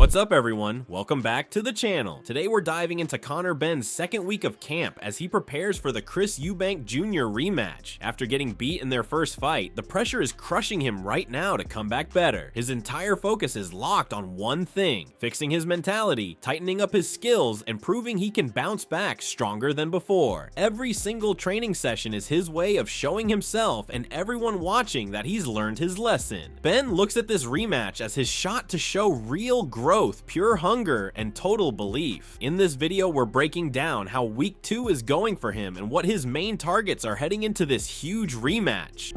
What's up everyone, welcome back to the channel. Today we're diving into Conor Benn's second week of camp as he prepares for the Chris Eubank Jr. rematch. After getting beat in their first fight, the pressure is crushing him right now to come back better. His entire focus is locked on one thing, fixing his mentality, tightening up his skills, and proving he can bounce back stronger than before. Every single training session is his way of showing himself and everyone watching that he's learned his lesson. Ben looks at this rematch as his shot to show real growth, pure hunger, and total belief. In this video, we're breaking down how week 2 is going for him and what his main targets are heading into this huge rematch.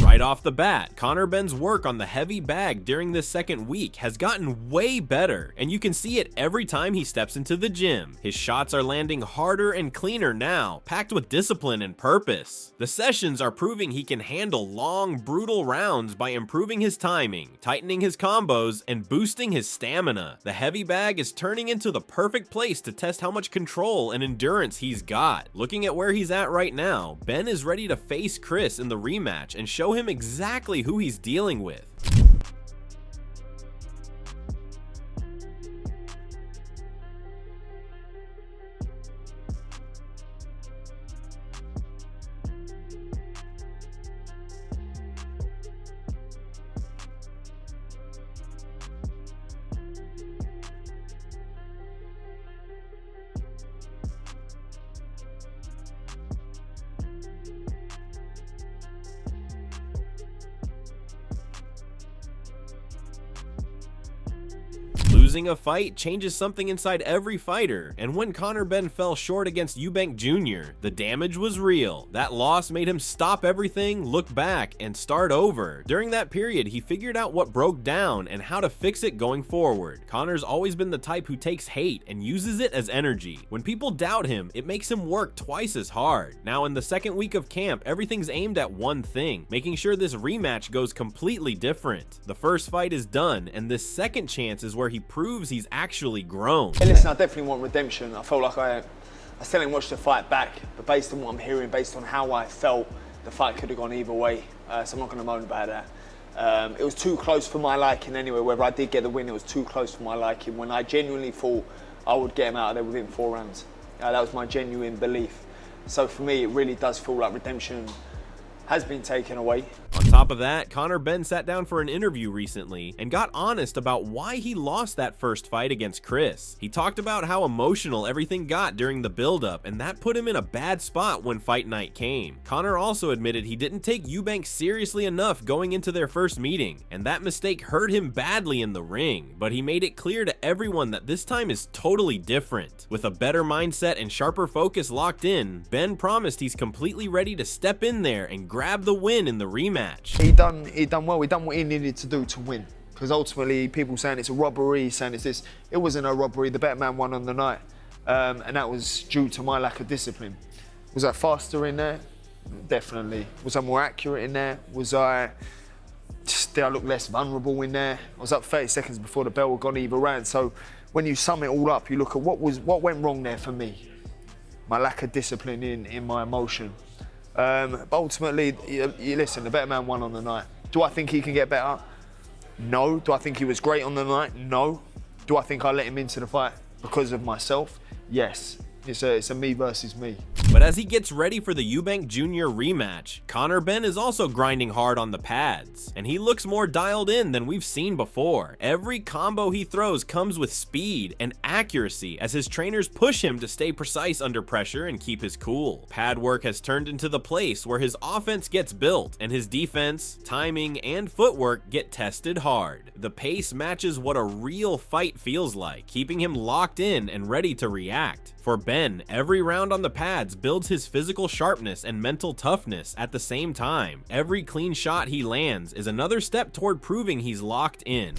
Right off the bat, Conor Benn's work on the heavy bag during this second week has gotten way better, and you can see it every time he steps into the gym. His shots are landing harder and cleaner now, packed with discipline and purpose. The sessions are proving he can handle long, brutal rounds by improving his timing, tightening his combos, and boosting his stamina. The heavy bag is turning into the perfect place to test how much control and endurance he's got. Looking at where he's at right now, Ben is ready to face Chris in the rematch and show him exactly who he's dealing with. Losing a fight changes something inside every fighter, and when Conor Benn fell short against Eubank Jr., the damage was real. That loss made him stop everything, look back, and start over. During that period, he figured out what broke down and how to fix it going forward. Conor's always been the type who takes hate and uses it as energy. When people doubt him, it makes him work twice as hard. Now in the second week of camp, everything's aimed at one thing, making sure this rematch goes completely different. The first fight is done, and this second chance is where he proves he's actually grown. Hey, listen, I definitely want redemption. I felt like I still ain't watched the fight back, but based on what I'm hearing, based on how I felt, the fight could have gone either way, so I'm not going to moan about that. It was too close for my liking anyway. Whether I did get the win, it was too close for my liking when I genuinely thought I would get him out of there within 4 rounds. That was my genuine belief. So for me, it really does feel like redemption has been taken away. On top of that, Conor Benn sat down for an interview recently and got honest about why he lost that first fight against Chris. He talked about how emotional everything got during the build-up, and that put him in a bad spot when fight night came. Conor also admitted he didn't take Eubank seriously enough going into their first meeting, and that mistake hurt him badly in the ring, but he made it clear to everyone that this time is totally different. With a better mindset and sharper focus locked in, Ben promised he's completely ready to step in there and grab the win in the rematch. He done well. He done what he needed to do to win. Because ultimately, people saying it's a robbery, saying it's this. It wasn't a robbery. The better man won on the night, and that was due to my lack of discipline. Was I faster in there? Definitely. Was I more accurate in there? Did I look less vulnerable in there? I was up 30 seconds before the bell had gone either round. So when you sum it all up, you look at what went wrong there for me. My lack of discipline in my emotion. But ultimately, you listen, the better man won on the night. Do I think he can get better? No. Do I think he was great on the night? No. Do I think I let him into the fight because of myself? Yes. It's a me versus me. But as he gets ready for the Eubank Jr. rematch, Conor Benn is also grinding hard on the pads, and he looks more dialed in than we've seen before. Every combo he throws comes with speed and accuracy as his trainers push him to stay precise under pressure and keep his cool. Pad work has turned into the place where his offense gets built and his defense, timing, and footwork get tested hard. The pace matches what a real fight feels like, keeping him locked in and ready to react. For Ben, every round on the pads builds his physical sharpness and mental toughness at the same time. Every clean shot he lands is another step toward proving he's locked in.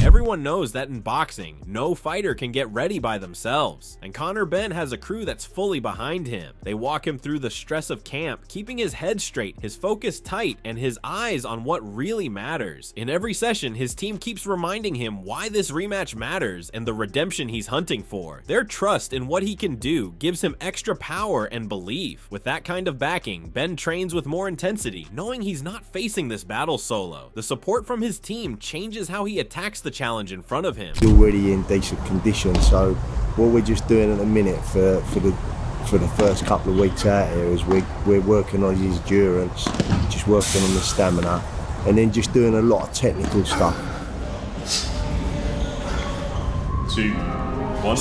Everyone knows that in boxing, no fighter can get ready by themselves, and Conor Benn has a crew that's fully behind him. They walk him through the stress of camp, keeping his head straight, his focus tight, and his eyes on what really matters. In every session, his team keeps reminding him why this rematch matters and the redemption he's hunting for. Their trust in what he can do gives him extra power and belief. With that kind of backing, Benn trains with more intensity, knowing he's not facing this battle solo. The support from his team changes how he attacks the challenge in front of him. He's already in decent condition, so what we're just doing at the minute for the first couple of weeks out here is we're working on his endurance, just working on the stamina, and then just doing a lot of technical stuff. 2, 1.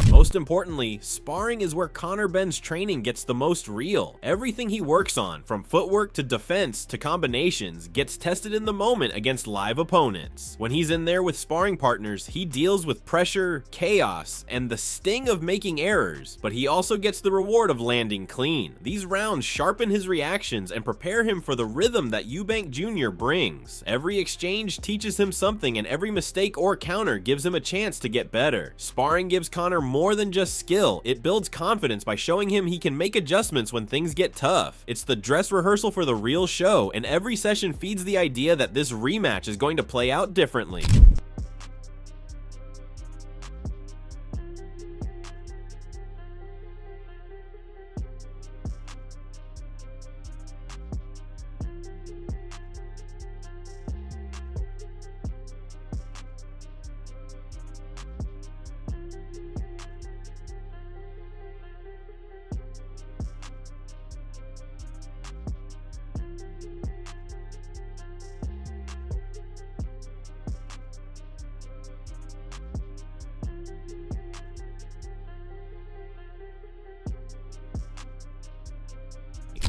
Most importantly, sparring is where Conor Benn's training gets the most real. Everything he works on, from footwork to defense to combinations, gets tested in the moment against live opponents. When he's in there with sparring partners, he deals with pressure, chaos, and the sting of making errors, but he also gets the reward of landing clean. These rounds sharpen his reactions and prepare him for the rhythm that Eubank Jr. brings. Every exchange teaches him something, and every mistake or counter gives him a chance to get better. Sparring gives Conor more than just skill, it builds confidence by showing him he can make adjustments when things get tough. It's the dress rehearsal for the real show, and every session feeds the idea that this rematch is going to play out differently.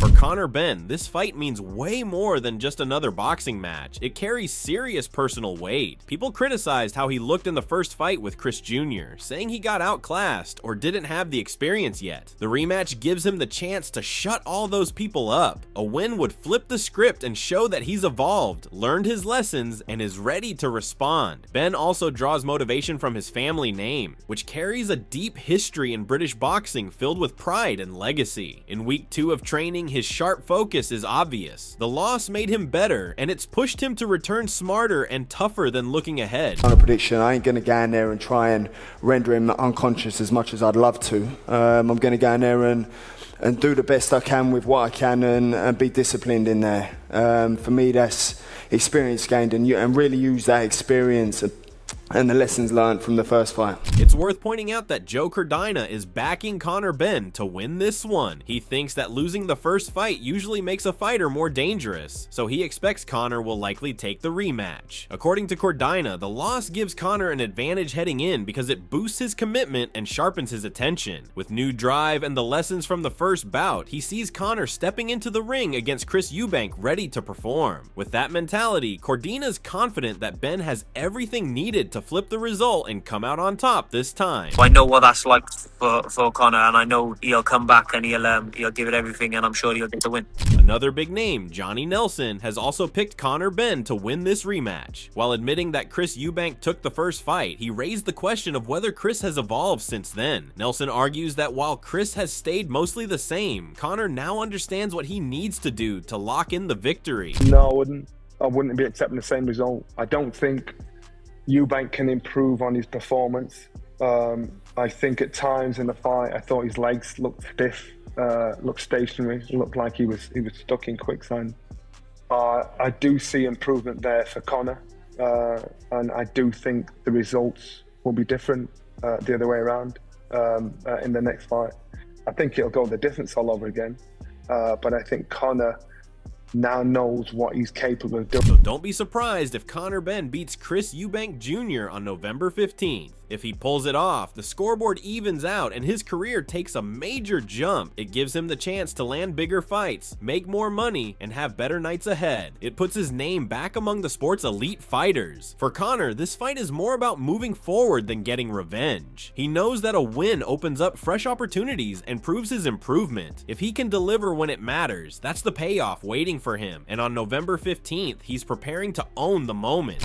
For Conor Benn, this fight means way more than just another boxing match. It carries serious personal weight. People criticized how he looked in the first fight with Chris Jr., saying he got outclassed or didn't have the experience yet. The rematch gives him the chance to shut all those people up. A win would flip the script and show that he's evolved, learned his lessons, and is ready to respond. Benn also draws motivation from his family name, which carries a deep history in British boxing filled with pride and legacy. In week 2 of training, his sharp focus is obvious. The loss made him better, and it's pushed him to return smarter and tougher than looking ahead. On a prediction, I ain't going to go in there and try and render him unconscious as much as I'd love to. I'm going to go in there and do the best I can with what I can and be disciplined in there. For me, that's experience gained, and really use that experience and the lessons learned from the first fight. It's worth pointing out that Joe Cordina is backing Conor Benn to win this one. He thinks that losing the first fight usually makes a fighter more dangerous, so he expects Conor will likely take the rematch. According to Cordina, the loss gives Conor an advantage heading in because it boosts his commitment and sharpens his attention. With new drive and the lessons from the first bout, he sees Conor stepping into the ring against Chris Eubank ready to perform. With that mentality, Cordina's confident that Benn has everything needed to flip the result and come out on top this time. I know what that's like for Conor, and I know he'll come back and he'll give it everything, and I'm sure he'll get the win. Another big name, Johnny Nelson, has also picked Conor Benn to win this rematch. While admitting that Chris Eubank took the first fight, he raised the question of whether Chris has evolved since then. Nelson argues that while Chris has stayed mostly the same, Conor now understands what he needs to do to lock in the victory. No, I wouldn't be accepting the same result. I don't think Eubank can improve on his performance. I think at times in the fight, I thought his legs looked stiff, looked stationary, looked like he was stuck in quicksand. I do see improvement there for Conor, and I do think the results will be different the other way around in the next fight. I think it'll go the distance all over again, but I think Conor now knows what he's capable of doing. So don't be surprised if Conor Benn beats Chris Eubank Jr. on November 15th. If he pulls it off, the scoreboard evens out and his career takes a major jump. It gives him the chance to land bigger fights, make more money, and have better nights ahead. It puts his name back among the sport's elite fighters. For Conor, this fight is more about moving forward than getting revenge. He knows that a win opens up fresh opportunities and proves his improvement. If he can deliver when it matters, that's the payoff waiting for him, and on November 15th, he's preparing to own the moment.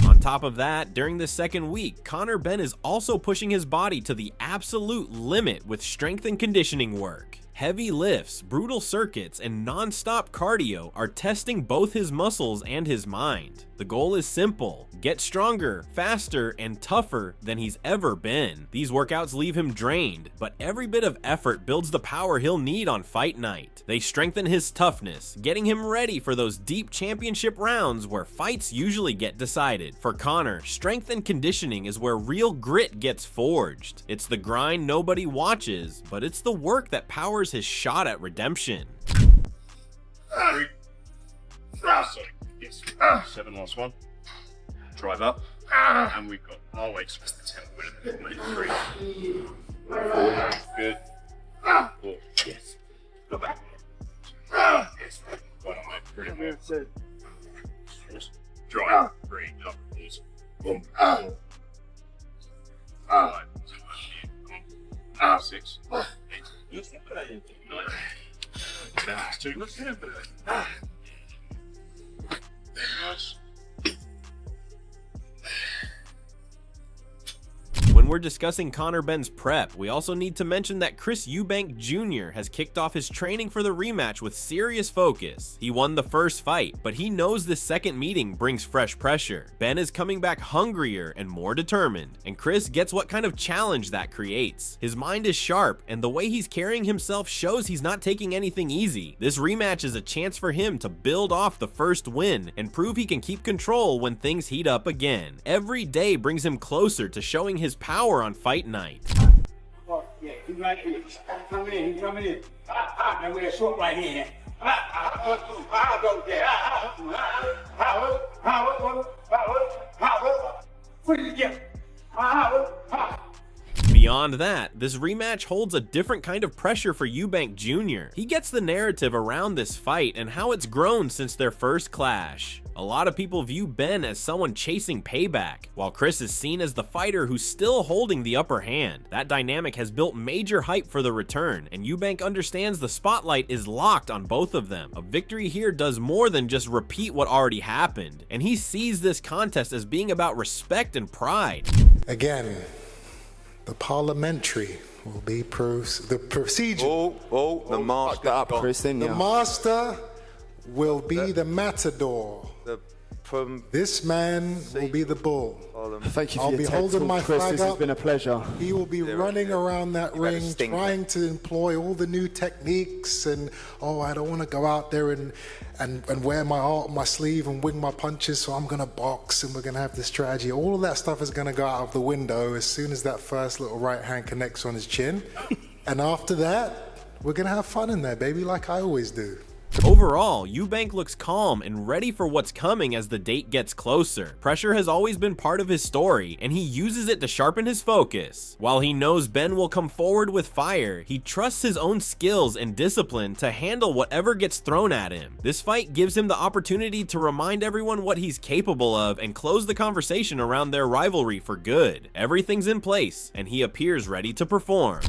On top of that, during the second week, Conor Benn is also pushing his body to the absolute limit with strength and conditioning work. Heavy lifts, brutal circuits, and non-stop cardio are testing both his muscles and his mind. The goal is simple: get stronger, faster, and tougher than he's ever been. These workouts leave him drained, but every bit of effort builds the power he'll need on fight night. They strengthen his toughness, getting him ready for those deep championship rounds where fights usually get decided. For Conor, strength and conditioning is where real grit gets forged. It's the grind nobody watches, but it's the work that powers his shot at redemption. 7 last one. Drive up. And we've got our weight supposed to 10 minute 3. 4. Good. 4. Yes. Go back. Yes. Go on, mate. Brilliant. Drive. 3. Up. Easy. Boom. 4. 5. 6. 8. 9. That's 2. Nice. When we're discussing Conor Benn's prep, we also need to mention that Chris Eubank Jr. has kicked off his training for the rematch with serious focus. He won the first fight, but he knows this second meeting brings fresh pressure. Benn is coming back hungrier and more determined, and Chris gets what kind of challenge that creates. His mind is sharp, and the way he's carrying himself shows he's not taking anything easy. This rematch is a chance for him to build off the first win and prove he can keep control when things heat up again. Every day brings him closer to showing his power on fight night. Oh, yeah, he's right here. He's coming in. And we're short right here. Go there. Put it together. Beyond that, this rematch holds a different kind of pressure for Eubank Jr. He gets the narrative around this fight and how it's grown since their first clash. A lot of people view Benn as someone chasing payback, while Chris is seen as the fighter who's still holding the upper hand. That dynamic has built major hype for the return, and Eubank understands the spotlight is locked on both of them. A victory here does more than just repeat what already happened, and he sees this contest as being about respect and pride. Again, the parliamentary will be the procedure. The master up, Kristen. The master will be the matador. This man will be the bull. Thank you for I'll your be TED holding talk, my Chris. flag This up. has been a pleasure. He will be running around that ring, trying to employ all the new techniques. And I don't want to go out there and wear my heart on my sleeve and wing my punches. So I'm going to box, and we're going to have this strategy. All of that stuff is going to go out of the window as soon as that first little right hand connects on his chin. And after that, we're going to have fun in there, baby, like I always do. Overall, Eubank looks calm and ready for what's coming as the date gets closer. Pressure has always been part of his story, and he uses it to sharpen his focus. While he knows Benn will come forward with fire, he trusts his own skills and discipline to handle whatever gets thrown at him. This fight gives him the opportunity to remind everyone what he's capable of and close the conversation around their rivalry for good. Everything's in place, and he appears ready to perform.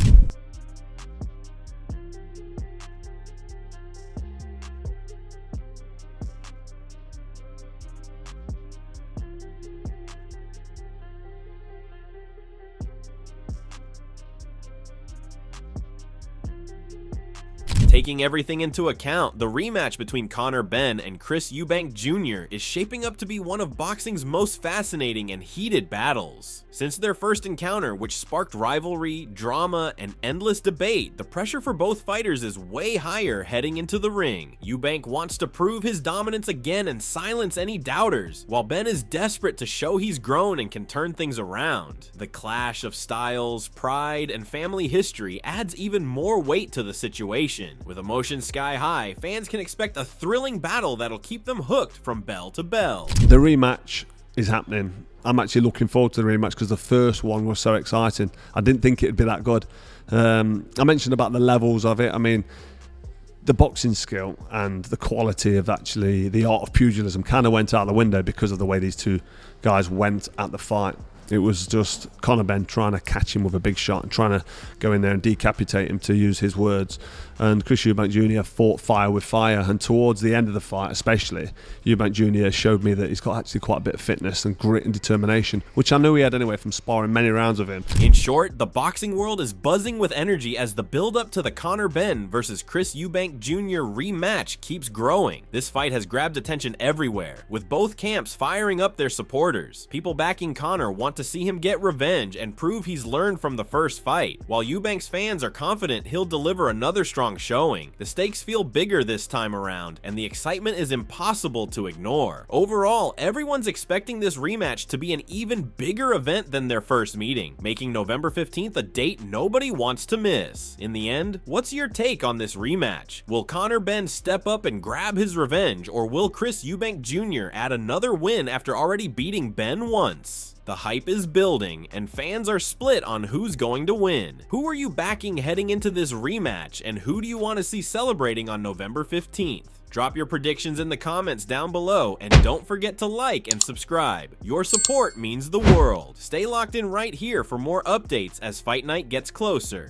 Taking everything into account, the rematch between Conor Benn and Chris Eubank Jr. is shaping up to be one of boxing's most fascinating and heated battles. Since their first encounter, which sparked rivalry, drama, and endless debate, the pressure for both fighters is way higher heading into the ring. Eubank wants to prove his dominance again and silence any doubters, while Benn is desperate to show he's grown and can turn things around. The clash of styles, pride, and family history adds even more weight to the situation. With emotions sky high, fans can expect a thrilling battle that'll keep them hooked from bell to bell. The rematch is happening. I'm actually looking forward to the rematch because the first one was so exciting. I didn't think it'd be that good. I mentioned about the levels of it. I mean, the boxing skill and the quality of actually the art of pugilism kind of went out the window because of the way these two guys went at the fight. It was just Conor Benn trying to catch him with a big shot and trying to go in there and decapitate him, to use his words. And Chris Eubank Jr. fought fire with fire, and towards the end of the fight especially, Eubank Jr. showed me that he's got actually quite a bit of fitness and grit and determination, which I knew he had anyway from sparring many rounds of him. In short, the boxing world is buzzing with energy as the build-up to the Conor Benn versus Chris Eubank Jr. rematch keeps growing. This fight has grabbed attention everywhere, with both camps firing up their supporters. People backing Conor want to see him get revenge and prove he's learned from the first fight, while Eubank's fans are confident he'll deliver another strong showing. The stakes feel bigger this time around, and the excitement is impossible to ignore. Overall, everyone's expecting this rematch to be an even bigger event than their first meeting, making November 15th a date nobody wants to miss. In the end, what's your take on this rematch? Will Conor Benn step up and grab his revenge, or will Chris Eubank Jr. add another win after already beating Benn once? The hype is building, and fans are split on who's going to win. Who are you backing heading into this rematch, and who do you want to see celebrating on November 15th? Drop your predictions in the comments down below, and don't forget to like and subscribe. Your support means the world. Stay locked in right here for more updates as Fight Night gets closer.